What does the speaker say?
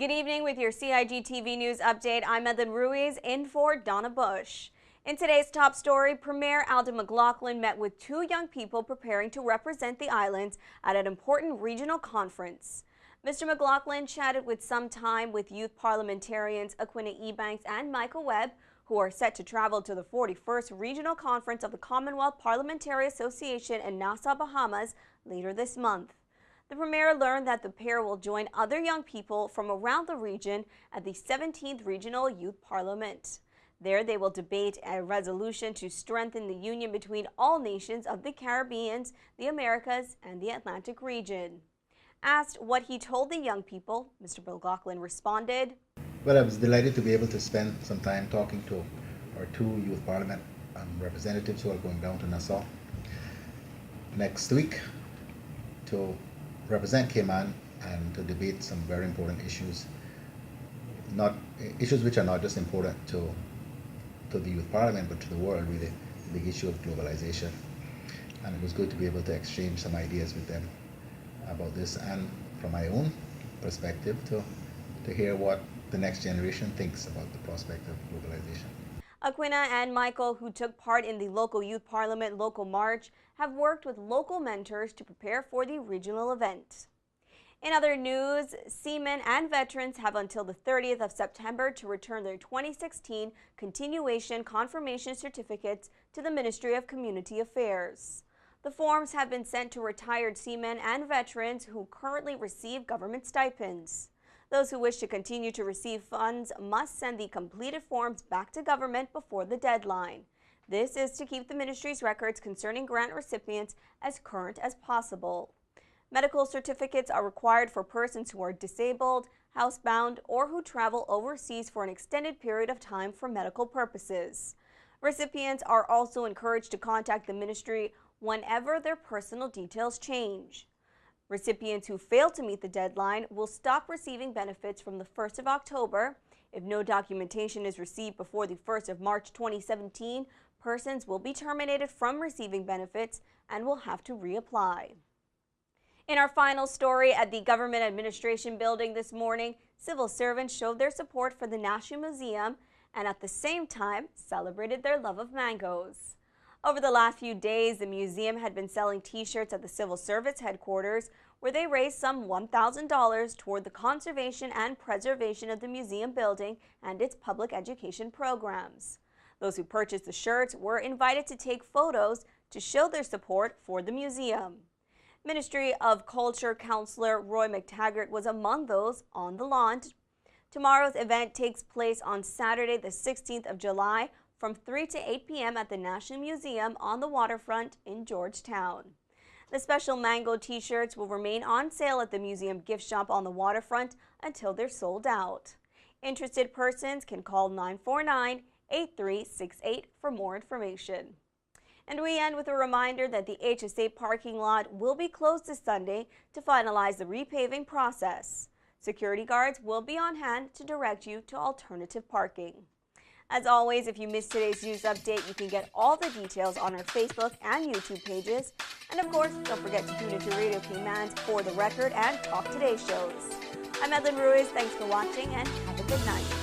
Good evening with your CIGTV News Update. I'm Edlin Ruiz in for Donna Bush. In today's top story, Premier Alden McLaughlin met with two young people preparing to represent the islands at an important regional conference. Mr. McLaughlin chatted with some time with youth parliamentarians Aquina Ebanks and Michael Webb, who are set to travel to the 41st Regional Conference of the Commonwealth Parliamentary Association in Nassau, Bahamas later this month. The Premier learned that the pair will join other young people from around the region at the 17th Regional Youth Parliament. There they will debate a resolution to strengthen the union between all nations of the Caribbean, the Americas, and the Atlantic region. Asked what he told the young people, Mr. McLaughlin responded, Well, I was delighted to be able to spend some time talking to our two youth parliament representatives who are going down to Nassau next week to represent Cayman and to debate some very important issues, issues which are not just important to the youth parliament but to the world, really, the big issue of globalization. And it was good to be able to exchange some ideas with them about this, and from my own perspective to hear what the next generation thinks about the prospect of globalization. Aquina and Michael, who took part in the local youth parliament local march, have worked with local mentors to prepare for the regional event. In other news, Seamen and Veterans have until the 30th of September to return their 2016 continuation confirmation certificates to the Ministry of Community Affairs. The forms have been sent to retired seamen and veterans who currently receive government stipends. Those who wish to continue to receive funds must send the completed forms back to government before the deadline. This is to keep the ministry's records concerning grant recipients as current as possible. Medical certificates are required for persons who are disabled, housebound, or who travel overseas for an extended period of time for medical purposes. Recipients are also encouraged to contact the ministry whenever their personal details change. Recipients who fail to meet the deadline will stop receiving benefits from the 1st of October. If no documentation is received before the 1st of March 2017, persons will be terminated from receiving benefits and will have to reapply. In our final story, at the Government Administration Building this morning, civil servants showed their support for the National Museum and at the same time celebrated their love of mangoes. Over the last few days, the museum had been selling t-shirts at the Civil Service headquarters, where they raised some $1,000 toward the conservation and preservation of the museum building and its public education programs. Those who purchased the shirts were invited to take photos to show their support for the museum. Ministry of Culture Councillor Roy McTaggart was among those on the launch. Tomorrow's event takes place on Saturday, the 16th of July, from 3 to 8 p.m. at the National Museum on the waterfront in Georgetown. The special mango t-shirts will remain on sale at the museum gift shop on the waterfront until they're sold out. Interested persons can call 949-8368 for more information. And we end with a reminder that the HSA parking lot will be closed this Sunday to finalize the repaving process. Security guards will be on hand to direct you to alternative parking. As always, if you missed today's news update, you can get all the details on our Facebook and YouTube pages. And of course, don't forget to tune into Radio Cayman's For the Record and Talk Today shows. I'm Edlin Ruiz. Thanks for watching and have a good night.